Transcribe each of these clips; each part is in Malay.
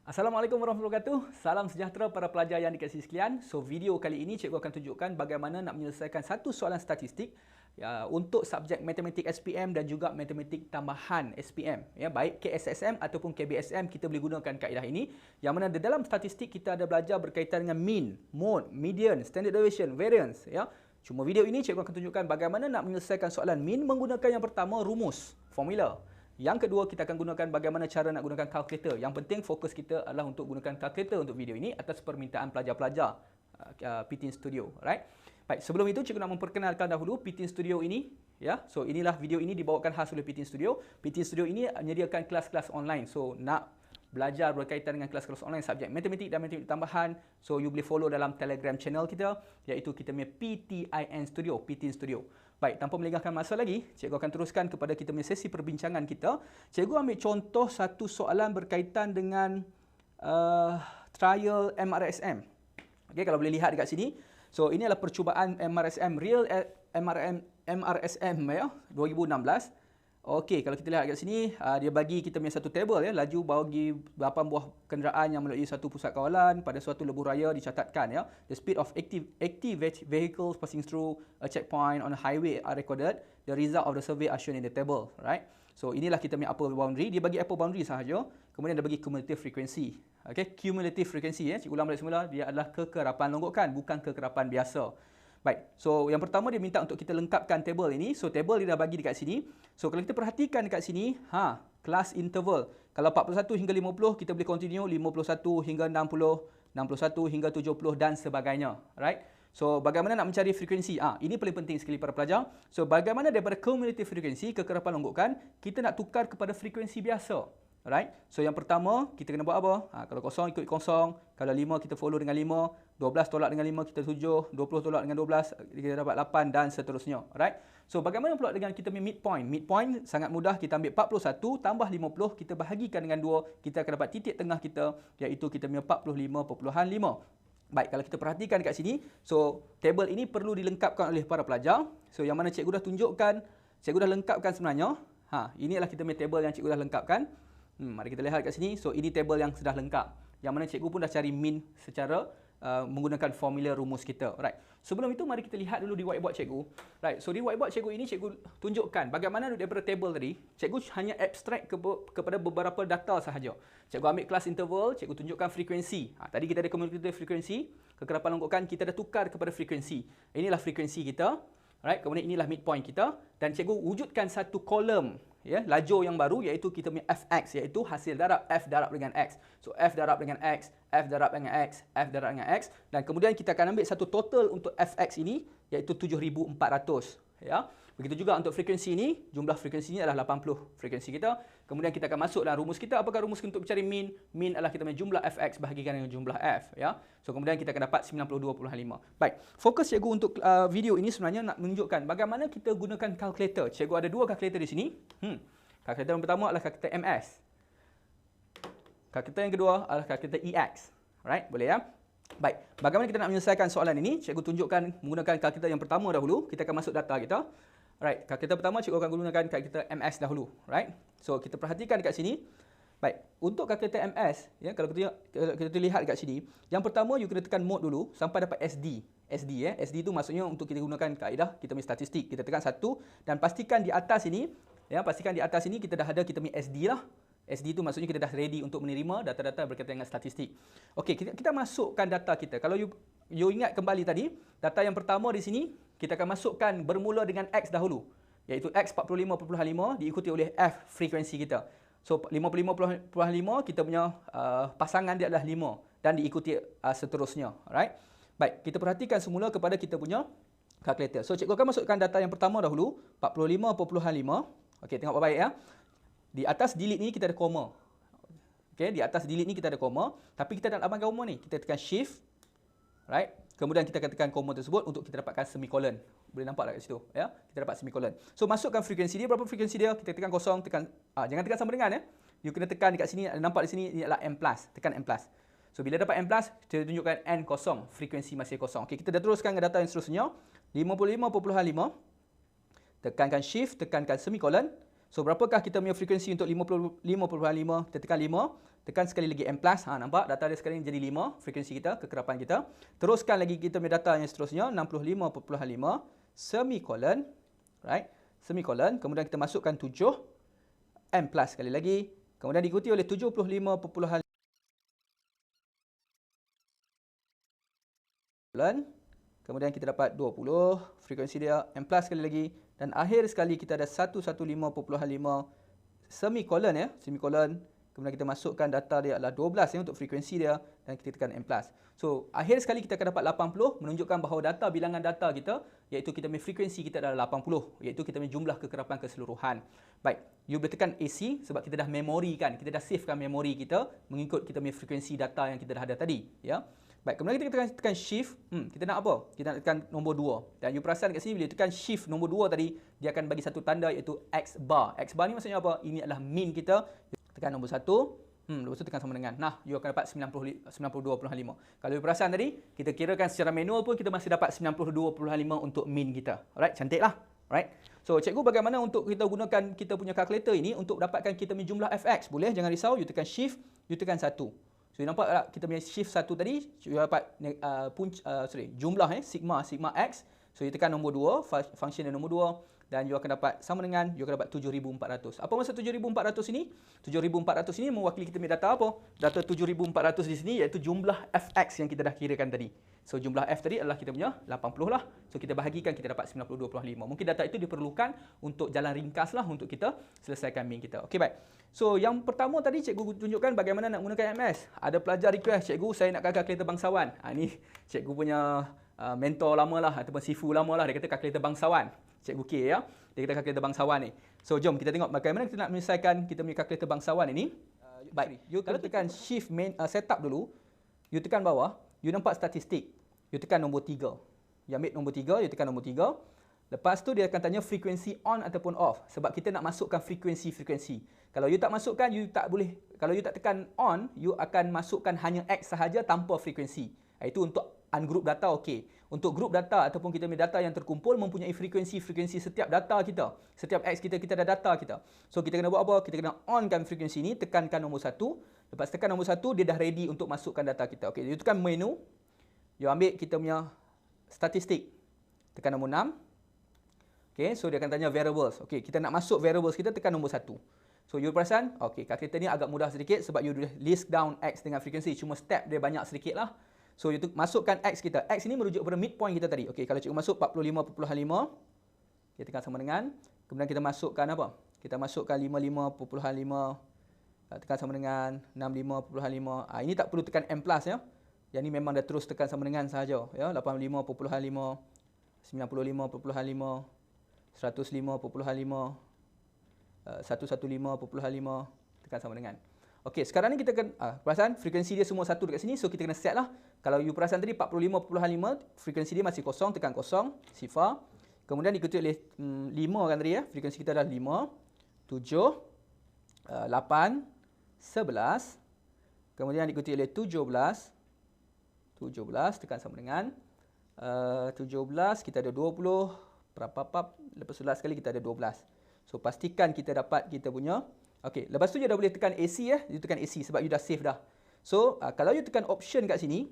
Assalamualaikum warahmatullahi wabarakatuh. Salam sejahtera para pelajar yang dikasihi sekalian. So, video kali ini cikgu akan tunjukkan bagaimana nak menyelesaikan satu soalan statistik untuk subjek matematik SPM dan juga matematik tambahan SPM. Ya, baik KSSM ataupun KBSM kita boleh gunakan kaedah ini. Yang mana di dalam statistik kita ada belajar berkaitan dengan mean, mode, median, standard deviation, variance. Ya. Cuma video ini cikgu akan tunjukkan bagaimana nak menyelesaikan soalan mean menggunakan yang pertama rumus, formula. Yang kedua, kita akan gunakan bagaimana cara nak gunakan kalkulator. Yang penting fokus kita adalah untuk gunakan kalkulator untuk video ini atas permintaan pelajar-pelajar P-Team Studio. Right? Baik, sebelum itu cikgu nak memperkenalkan dahulu P-Team Studio ini. Ya, so inilah video ini dibawakan khas oleh P-Team Studio. P-Team Studio ini menyediakan kelas-kelas online. So, nak belajar berkaitan dengan kelas-kelas online subjek matematik dan matematik tambahan, so you boleh follow dalam Telegram channel kita, iaitu kita punya PTIN Studio, P-Team Studio. Baik, tanpa melengahkan masa lagi, cikgu akan teruskan kepada kita punya sesi perbincangan kita. Cikgu ambil contoh satu soalan berkaitan dengan trial MRSM. Okey, kalau boleh lihat dekat sini. So, ini adalah percubaan MRSM, real MRSM ya, 2016. Okey, kalau kita lihat kat sini, dia bagi kita punya satu table ya, laju bagi 8 buah kenderaan yang melalui satu pusat kawalan pada suatu lebuh raya dicatatkan ya. The speed of active vehicles passing through a checkpoint on a highway are recorded. The result of the survey are shown in the table, right? So inilah kita punya upper boundary, dia bagi upper boundary sahaja. Kemudian dia bagi cumulative frequency. Okey, cumulative frequency ya, cikgu ulang balik semula, dia adalah kekerapan longgokan, bukan kekerapan biasa. Baik, so yang pertama dia minta untuk kita lengkapkan table ini. So table dia dah bagi dekat sini. So kalau kita perhatikan dekat sini, class interval. Kalau 41 hingga 50 kita boleh continue 51 hingga 60, 61 hingga 70 dan sebagainya, right? So bagaimana nak mencari frekuensi? Ini paling penting sekali para pelajar. So bagaimana daripada cumulative frequency, kekerapan longgokan, kita nak tukar kepada frekuensi biasa. Alright. So yang pertama kita kena buat apa? Kalau kosong ikut kosong, kalau 5 kita follow dengan 5, 12 tolak dengan 5 kita 7, 20 tolak dengan 12 kita dapat 8 dan seterusnya. Alright. So bagaimana pula dengan kita punya midpoint? Midpoint sangat mudah, kita ambil 41 tambah 50, kita bahagikan dengan 2, kita akan dapat titik tengah kita, iaitu kita punya 45.5. Baik, kalau kita perhatikan dekat sini, so table ini perlu dilengkapkan oleh para pelajar. So yang mana cikgu dah tunjukkan, cikgu dah lengkapkan sebenarnya. Ini adalah kita punya table yang cikgu dah lengkapkan. Mari kita lihat kat sini. So ini table yang sudah lengkap, yang mana cikgu pun dah cari mean secara menggunakan formula rumus kita. Right. Sebelum itu mari kita lihat dulu di whiteboard cikgu. Right. So di whiteboard cikgu ini cikgu tunjukkan bagaimana daripada table tadi, cikgu hanya abstract kepada beberapa data sahaja. Cikgu ambil class interval, cikgu tunjukkan frekuensi. Tadi kita ada cumulative frekuensi, kekerapan longgokan, kita dah tukar kepada frekuensi. Inilah frekuensi kita. Right. Kemudian inilah midpoint kita dan cikgu wujudkan satu kolom ya, lajur yang baru, iaitu kita punya fx, iaitu hasil darab f darab dengan x. So f darab dengan x, f darab dengan x, f darab dengan x, dan kemudian kita akan ambil satu total untuk fx ini, iaitu 7400 ya. Begitu juga untuk frekuensi ini, jumlah frekuensi ini adalah 80 frekuensi kita. Kemudian kita akan masuk dalam rumus kita. Apakah rumus untuk mencari mean? Mean adalah kita punya jumlah fx bahagikan dengan jumlah f ya. So kemudian kita akan dapat 92.5. Baik, fokus cikgu untuk video ini sebenarnya nak menunjukkan bagaimana kita gunakan kalkulator. Cikgu ada dua kalkulator di sini. Kalkulator yang pertama adalah kalkulator MS. Kalkulator yang kedua adalah kalkulator EX. Alright, boleh ya? Baik, bagaimana kita nak menyelesaikan soalan ini? Cikgu tunjukkan menggunakan kalkulator yang pertama dahulu. Kita akan masuk data kita. Right, kalkulator pertama cikgu akan gunakan kalkulator MS dahulu. Right? So kita perhatikan dekat sini. Baik, untuk kalkulator MS, ya, kalau kita lihat dekat sini, yang pertama you kena tekan mode dulu sampai dapat SD. SD ya. SD itu maksudnya untuk kita gunakan kaedah kita punya statistik. Kita tekan 1 dan pastikan di atas ini, ya, pastikan di atas ini kita dah ada kita punya SD lah. SD itu maksudnya kita dah ready untuk menerima data-data berkaitan dengan statistik. Okey, kita masukkan data kita. Kalau you ingat kembali tadi, data yang pertama di sini kita akan masukkan bermula dengan X dahulu, iaitu X 45.5 diikuti oleh F frekuensi kita. So 55.5 kita punya pasangan dia adalah 5 dan diikuti seterusnya. Alright. Baik, kita perhatikan semula kepada kita punya kalkulator. So cikgu akan masukkan data yang pertama dahulu, 45.5. Okey, tengok baik-baik ya. Di atas delete ni kita ada koma. Okey, di atas delete ni kita ada koma, tapi kita nak abangkan koma ni, kita tekan shift. Right? Kemudian kita akan tekan koma tersebut untuk kita dapatkan semikolon. Boleh nampak tak kat situ, ya? Kita dapat semikolon. So masukkan frekuensi dia, berapa frekuensi dia? Kita tekan kosong, tekan jangan tekan sama dengan ya. You kena tekan dekat sini, nampak di sini ini adalah M+, tekan M+. So bila dapat M+, kita tunjukkan N kosong, frekuensi masih kosong. Okey, kita dah teruskan ke data yang seterusnya. 55.5, tekankan shift, tekankan semikolon. So berapakah kita punya frekuensi untuk 55.5? Kita tekan 5. tekan sekali lagi M+, nampak data dia sekarang jadi 5, frekuensi kita, kekerapan kita. Teruskan lagi kita punya data yang seterusnya, 65.5, semikolon, right? Semikolon, kemudian kita masukkan 7, M+ sekali lagi, kemudian diikuti oleh 75.5, kemudian kita dapat 20, frekuensi dia M+ sekali lagi, dan akhir sekali kita ada 115.5 semikolon ya, semikolon. Kemudian kita masukkan data dia adalah 12 ya untuk frekuensi dia dan kita tekan M+. So, akhir sekali kita akan dapat 80 menunjukkan bahawa data bilangan data kita iaitu kita punya frekuensi kita adalah 80 iaitu kita punya jumlah kekerapan keseluruhan. Baik, you boleh tekan AC sebab kita dah memori kan, kita dah savekan memori kita mengikut kita punya frekuensi data yang kita dah ada tadi ya. Baik, kemudian kita tekan shift, kita nak apa? Kita nak tekan nombor 2. Dan you perasan kat sini bila tekan shift nombor 2 tadi, dia akan bagi satu tanda iaitu X bar. X bar ni maksudnya apa? Ini adalah min kita. Tekan nombor 1. Lepas tu tekan sama dengan. Nah, you akan dapat 92.5. Kalau you perasan tadi, kita kirakan secara manual pun kita masih dapat 92.5 untuk min kita. Alright, cantik lah. Alright. So, cikgu bagaimana untuk kita gunakan kita punya kalkulator ini untuk dapatkan kita punya jumlah fx? Boleh, jangan risau. You tekan shift, you tekan 1. So, you nampak tak kita punya shift 1 tadi, you dapat jumlah sigma x. So, you tekan nombor 2, function yang nombor 2 dan you akan dapat sama dengan, you akan dapat 7,400. Apa maksud 7,400 ini? 7,400 ini mewakili kita punya data apa? Data 7,400 di sini iaitu jumlah fx yang kita dah kirakan tadi. So, jumlah f tadi adalah kita punya 80 lah. So, kita bahagikan, kita dapat 92.5. Mungkin data itu diperlukan untuk jalan ringkas lah untuk kita selesaikan min kita. Okey, baik. So, yang pertama tadi cikgu tunjukkan bagaimana nak gunakan MS. Ada pelajar request, cikgu saya nak kalkulator bangsawan. Ini cikgu punya mentor lama lah ataupun sifu lama lah. Dia kata kalkulator bangsawan. Cikgu K ya. Dia kata kalkulator bangsawan ni. So, jom kita tengok bagaimana kita nak menyelesaikan kita punya kalkulator bangsawan ini. Baik, you kalau tekan shift main setup dulu, you tekan bawah, you nampak statistik. You tekan nombor 3. You ambil nombor 3, you tekan nombor 3. Lepas tu dia akan tanya frekuensi on ataupun off sebab kita nak masukkan frekuensi-frekuensi. Kalau you tak masukkan, you tak boleh. Kalau you tak tekan on, you akan masukkan hanya X sahaja tanpa frekuensi. Itu untuk ungroup data okey. Untuk group data ataupun kita punya data yang terkumpul mempunyai frekuensi-frekuensi setiap data kita. Setiap X kita ada data kita. So kita kena buat apa? Kita kena onkan frekuensi ini, tekankan nombor 1. Lepas tekan nombor 1, dia dah ready untuk masukkan data kita. Okey, you tekan menu. You ambil kita punya statistik. Tekan nombor 6. Okey, so dia akan tanya variables. Okey, kita nak masuk variables kita, tekan nombor 1. So, you perasan? Okey, kalkulator ni agak mudah sedikit sebab you list down X dengan frekuensi. Cuma step dia banyak sedikit lah. So, you masukkan X kita. X ini merujuk pada midpoint kita tadi. Okey, kalau cikgu masuk 45.5. Kita tekan sama dengan. Kemudian kita masukkan apa? Kita masukkan 55.5. Tekan sama dengan 65.5. Ini tak perlu tekan M+ ya. Yang ni memang dah terus tekan sama dengan sahaja. Ya, 85.5. 95.5. 105.5. 115.5 tekan sama dengan. Okey, sekarang ni kita akan perasan frekuensi dia semua satu dekat sini, so kita kena set lah. Kalau you perasan tadi 45.5, frekuensi dia masih kosong, tekan kosong, sifar. Kemudian diikuti oleh 5 kan tadi ya. Frekuensi kita adalah 5, 7, 8, 11. Kemudian diikuti oleh 17. 17 tekan sama dengan 17 kita ada 20, lepas 11 kali kita ada 12. So, pastikan kita dapat kita punya. Okey, lepas tu you dah boleh tekan AC ya. You tekan AC sebab you dah save dah. So, kalau you tekan option kat sini,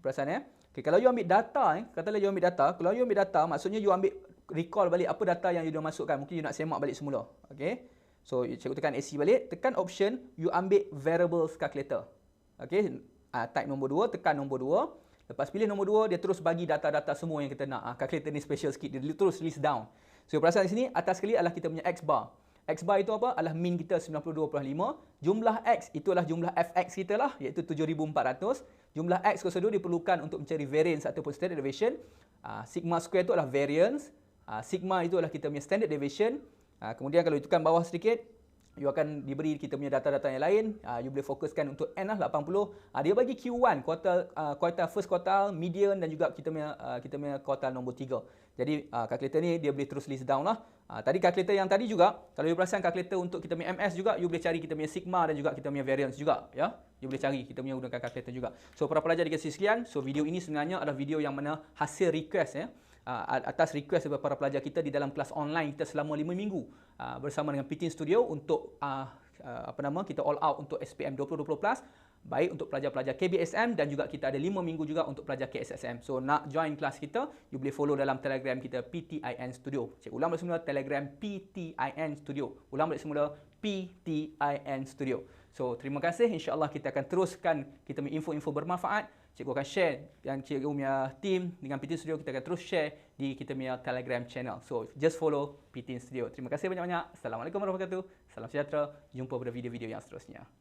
perasan ya. Okey, kalau you ambil data katalah you ambil data, kalau you ambil data maksudnya you ambil recall balik apa data yang you dah masukkan. Mungkin you nak semak balik semula. Okey. So, cikgu tekan AC balik, tekan option, you ambil variables calculator. Okey, type nombor 2, tekan nombor 2. Lepas pilih nombor 2, dia terus bagi data-data semua yang kita nak. Calculator ni special sikit, dia terus list down. So, perasan di sini, atas sekali adalah kita punya X bar. X bar itu apa? Adalah min kita 92.5. Jumlah X itu adalah jumlah fx kita lah, iaitu 7,400. Jumlah X kosa 2 diperlukan untuk mencari variance ataupun standard deviation. Sigma square itu adalah variance. Sigma itu adalah kita punya standard deviation. Kemudian kalau ditekan bawah sedikit, you akan diberi kita punya data-data yang lain. You boleh fokuskan untuk N lah 80. Dia bagi Q1, kuartal first quartile, median dan juga kita punya kuartal nombor 3. Jadi kalkulator ni dia boleh terus list down lah. Tadi kalkulator yang tadi juga, kalau you perasan kalkulator untuk kita punya MS juga, you boleh cari kita punya sigma dan juga kita punya variance juga, ya. You boleh cari kita punya gunakan kalkulator juga. So para pelajar dikasih sekian, so video ini sebenarnya adalah video yang mana hasil request ya. Atas request daripada para pelajar kita di dalam kelas online kita selama 5 minggu bersama dengan Pitin Studio untuk kita all out untuk SPM 2020 plus, baik untuk pelajar-pelajar KBSM dan juga kita ada 5 minggu juga untuk pelajar KSSM. So nak join kelas kita, you boleh follow dalam Telegram kita PTIN Studio. Cik ulang balik semula, Telegram PTIN Studio. Ulang balik semula, PTIN Studio. So terima kasih, insya-Allah kita akan teruskan kita punya info-info bermanfaat. Cikgu akan share dan cikgu punya team dengan PTIN Studio, kita akan terus share di kita punya Telegram channel. So just follow PTIN Studio. Terima kasih banyak-banyak. Assalamualaikum warahmatullahi wabarakatuh. Salam sejahtera. Jumpa pada video-video yang seterusnya.